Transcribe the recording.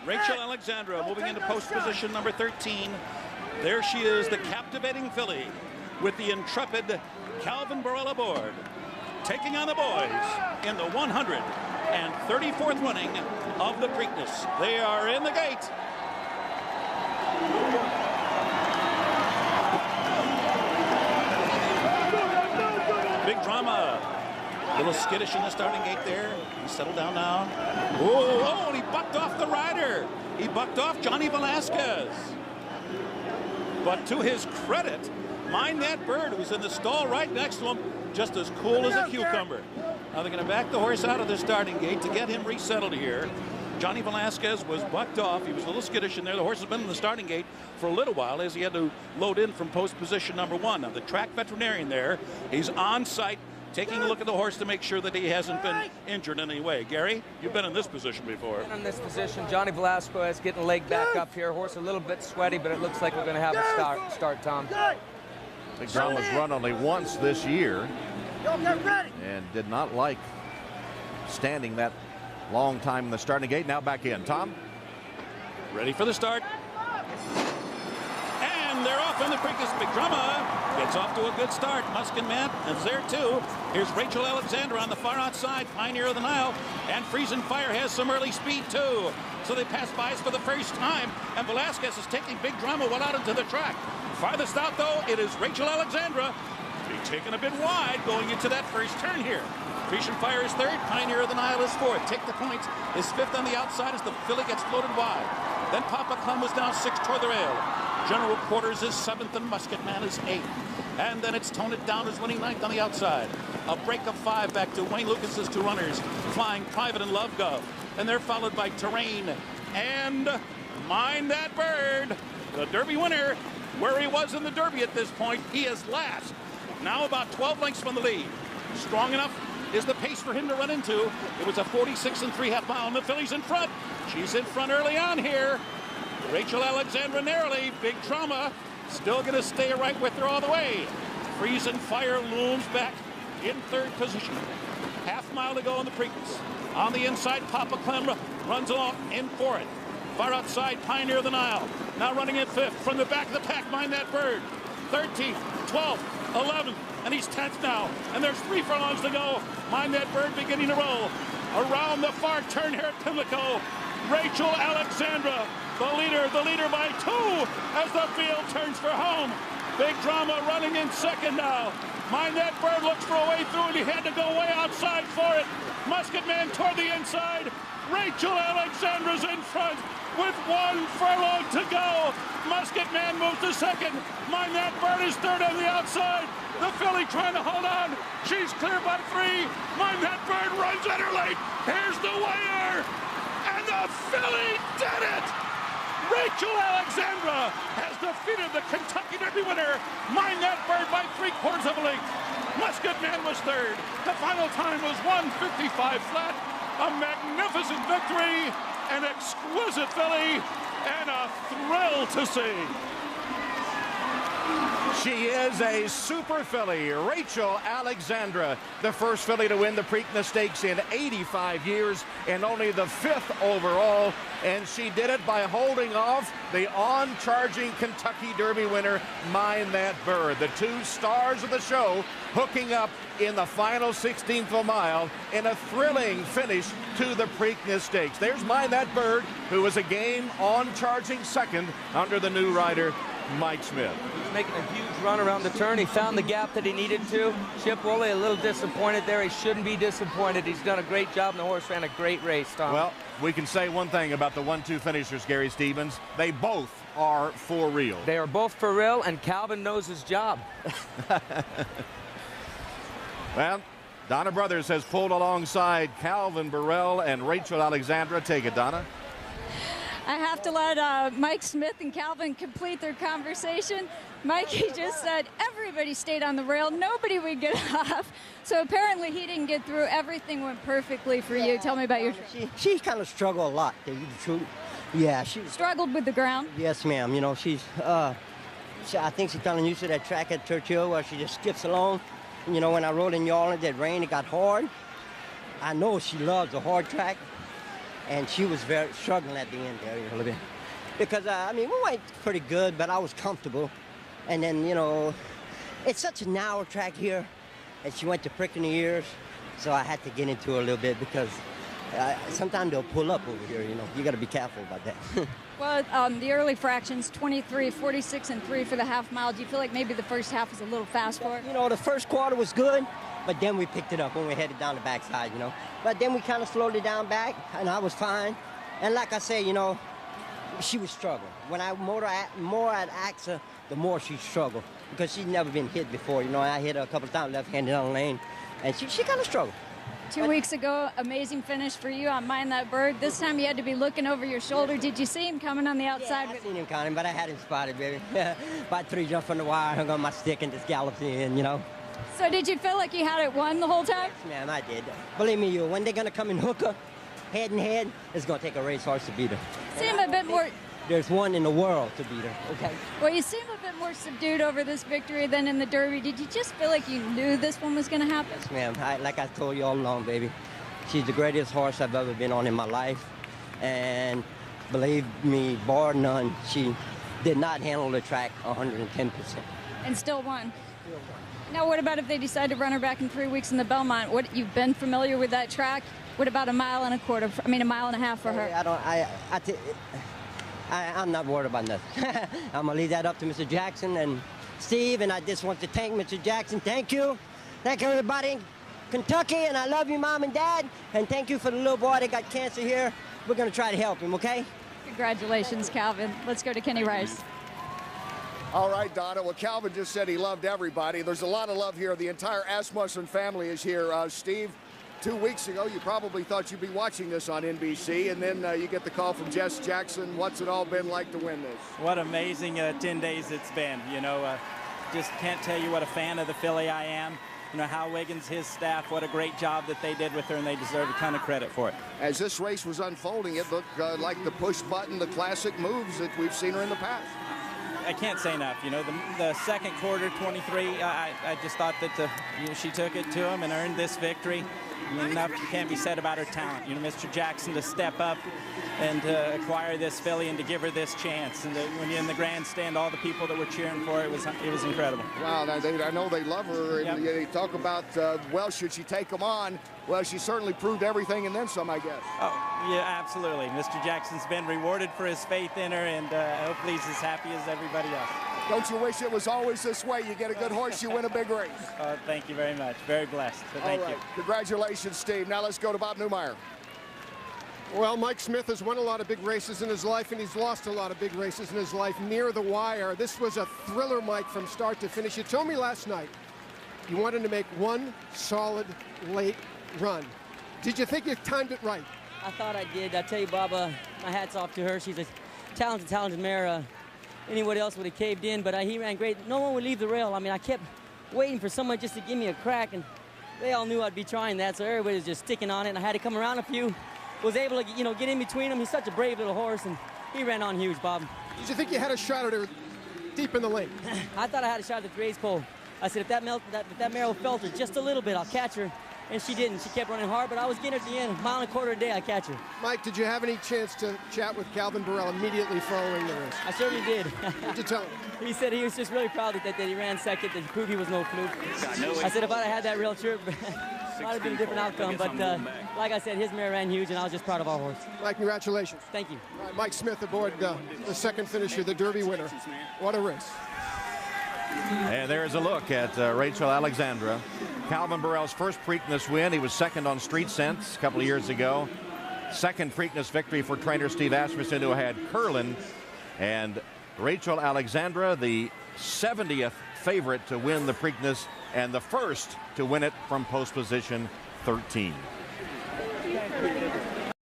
Rachel Alexandra moving into post position number 13. There she is, the captivating filly with the intrepid Calvin Burrell aboard, taking on the boys in the 134th running of the Preakness. They are in the gate. Big drama. A little skittish in the starting gate there. He settled down now. Oh, and he bucked off the rider. He bucked off Johnny Velasquez. But to his credit, Mind That Bird, who's in the stall right next to him, just as cool as a cucumber. Now they're going to back the horse out of the starting gate to get him resettled here. Johnny Velasquez was bucked off. He was a little skittish in there. The horse has been in the starting gate for a little while as he had to load in from post position number 1. Now the track veterinarian there, he's on site taking a look at the horse to make sure that he hasn't been injured in any way. Gary, you've been in this position before. Been in this position. Johnny Velasquez getting the leg back up here. Horse a little bit sweaty, but it looks like we're going to have a start, Tom. Big Drama's run only once this year and did not like standing that long time in the starting gate. Now back in. Tom? Ready for the start. And they're off in the Preakness. Big Drama gets off to a good start. Musket Man is there too. Here's Rachel Alexandra on the far outside. Pioneer of the Nile. And Freezing Fire has some early speed too. So they pass by us for the first time. And Velasquez is taking Big Drama well out into the track. Farthest out though, it is Rachel Alexandra. He's taken a bit wide going into that first turn here. Freezing Fire is third. Pioneer of the Nile is fourth. Take the Point is fifth on the outside as the filly gets floated wide. Then Papa Clem was down sixth toward the rail. General Quarters is seventh and Musket Man is eighth. And then it's Tone It Down is winning ninth on the outside. A break of 5 back to Wayne Lucas's 2 runners, Flying Private and Love Gov. And they're followed by Terrain and Mind That Bird. The Derby winner, where he was in the Derby at this point, he is last. Now about 12 lengths from the lead. Strong enough is the pace for him to run into. It was a 46 3/2 mile, and the filly's in front. She's in front early on here. Rachel Alexandra narrowly. Big Drama still going to stay right with her all the way. Freezing Fire looms back in third position. Half mile to go in the Preakness. On the inside, Papa Clem runs along in for it. Far outside, Pioneer of the Nile. Now running in fifth. From the back of the pack, Mind That Bird. 13th, 12th, 11th, and he's 10th now. And there's 3 furlongs to go. Mind That Bird beginning to roll. Around the far turn here at Pimlico. Rachel Alexandra, the leader by 2 as the field turns for home. Big Drama running in second now. Mind That Bird looks for a way through, and he had to go way outside for it. Musket Man toward the inside. Rachel Alexandra's in front with 1 furlong to go. Musket Man moves to second. Mind That Bird is third on the outside. The filly trying to hold on. She's clear by 3. Mind That Bird runs at her late. Here's the weigher. And the filly did it! Rachel Alexandra has defeated the Kentucky Derby winner, Mind That Bird, by 3/4 of a length. Musket Man was third. The final time was 1:55 flat. A magnificent victory, an exquisite filly, and a thrill to see. She is a super filly, Rachel Alexandra, the first filly to win the Preakness Stakes in 85 years and only the 5th overall. And she did it by holding off the on-charging Kentucky Derby winner, Mind That Bird. The 2 stars of the show hooking up in the final 16th of a mile in a thrilling finish to the Preakness Stakes. There's Mind That Bird, who was a game on-charging second under the new rider, Mike Smith. He's making a huge run around the turn. He found the gap that he needed to. Chip Woolley a little disappointed there. He shouldn't be disappointed. He's done a great job, and the horse ran a great race, Tom. Well, we can say one thing about the 1-2 finishers, Gary Stevens. They both are for real. They are both for real, and Calvin knows his job. Well, Donna Brothers has pulled alongside Calvin Burrell and Rachel Alexandra. Take it, Donna. I have to let Mike Smith and Calvin complete their conversation. Mikey just said everybody stayed on the rail. Nobody would get off. So apparently he didn't get through. Everything went perfectly for you. Tell me about your... She kind of struggled a lot, to tell you the truth. Yeah, she... Struggled with the ground? Yes, ma'am. You know, she's... I think she's kind of used to that track at Churchill where she just skips along. You know, when I rode in New Orleans, that rain, it got hard. I know she loves a hard track. and she was very struggling at the end there a little bit. Because, I mean, we went pretty good, but I was comfortable. And then, you know, it's such a narrow track here, and she went to pricking the ears, so I had to get into her a little bit because sometimes they'll pull up over here, you know. You got to be careful about that. Well, the early fractions, 23, 46, and 3 for the half mile. Do you feel like maybe the first half was a little fast for her? You know, the first quarter was good, but then we picked it up when we headed down the backside, you know. But then we kind of slowed it down back, and I was fine. And like I say, you know, she was struggling. When I more I'd ask her, the more she struggled because she'd never been hit before. You know, I hit her a couple of times left-handed on the lane, and she kind of struggled. 2 weeks ago, amazing finish for you on Mind That Bird. This time you had to be looking over your shoulder. Did you see him coming on the outside? Yeah, I seen him coming, but I had him spotted, baby. About 3 jumped from the wire, hung on my stick, and just galloped in, you know. So did you feel like you had it won the whole time? Yes, ma'am, I did. Believe me, when they're going to come and hook her, head and head, it's going to take a racehorse to beat her. Seem a bit more... There's one in the world to beat her, okay? Well, you seem a bit more subdued over this victory than in the Derby. Did you just feel like you knew this one was going to happen? Yes, ma'am. Like I told you all along, baby, she's the greatest horse I've ever been on in my life. And believe me, bar none, she did not handle the track 110%. And still won. Now, what about if they decide to run her back in 3 weeks in the Belmont? You've been familiar with that track. What about a mile and a mile and a half for her? I'm not worried about nothing. I'm going to leave that up to Mr. Jackson and Steve, and I just want to thank Mr. Jackson. Thank you. Thank everybody in Kentucky, and I love you, Mom and Dad. And thank you for the little boy that got cancer here. We're going to try to help him, okay? Congratulations, Calvin. Let's go to Kenny Rice. All right, Donna. Well, Calvin just said he loved everybody. There's a lot of love here. The entire Asmussen family is here. Steve, 2 weeks ago, you probably thought you'd be watching this on NBC, and then you get the call from Jess Jackson. What's it all been like to win this? What amazing 10 days it's been. You know, just can't tell you what a fan of the filly I am. You know, Hal Wiggins, his staff, what a great job that they did with her, and they deserve a ton of credit for it. As this race was unfolding, it looked like the push button, the classic moves that we've seen her in the past. I can't say enough. You know, the second quarter, 23, I just thought that she took it to him and earned this victory. Enough can't be said about her talent. You know, Mr. Jackson to step up and acquire this filly and to give her this chance. And when you're in the grandstand, all the people that were cheering for her, it was incredible. Wow, I know they love her. And yep. They talk about, well, should she take them on? Well, she certainly proved everything and then some, I guess. Oh, yeah, absolutely. Mr. Jackson's been rewarded for his faith in her, and hopefully he's as happy as everybody else. Don't you wish it was always this way? You get a good horse, you win a big race. Thank you very much. Very blessed. So thank you. Congratulations, Steve. Now let's go to Bob Newmeyer. Well, Mike Smith has won a lot of big races in his life, and he's lost a lot of big races in his life near the wire. This was a thriller, Mike, from start to finish. You told me last night you wanted to make one solid late run. Did you think you timed it right? I thought I did. I tell you, Bob, my hat's off to her. She's a talented mare. Anybody else would have caved in, but he ran great. No one would leave the rail. I mean, I kept waiting for someone just to give me a crack, and they all knew I'd be trying that, so everybody was just sticking on it, and I had to come around a few. Was able to, get in between them. He's such a brave little horse, and he ran on huge, Bob. Did you think you had a shot at her deep in the lane? I thought I had a shot at the 3/8 pole. I said, if that mare felt her just a little bit, I'll catch her. And she didn't. She kept running hard, but I was getting her at the end. 1.25 miles a day, I catch her. Mike, did you have any chance to chat with Calvin Burrell immediately following the race? I certainly did. What'd you tell him? He said he was just really proud that he ran second, that he proved he was no fluke. I said if I'd had that real chirp, it might have been a different outcome. But like I said, his mare ran huge, and I was just proud of our horse. Mike, congratulations. Thank you. All right, Mike Smith aboard the second finisher, the Derby winner. What a race. And there's a look at Rachel Alexandra. Calvin Burrell's first Preakness win. He was second on Street Sense a couple of years ago. Second Preakness victory for trainer Steve Asmussen, who had Curlin. And Rachel Alexandra, the 70th favorite to win the Preakness and the first to win it from post position 13.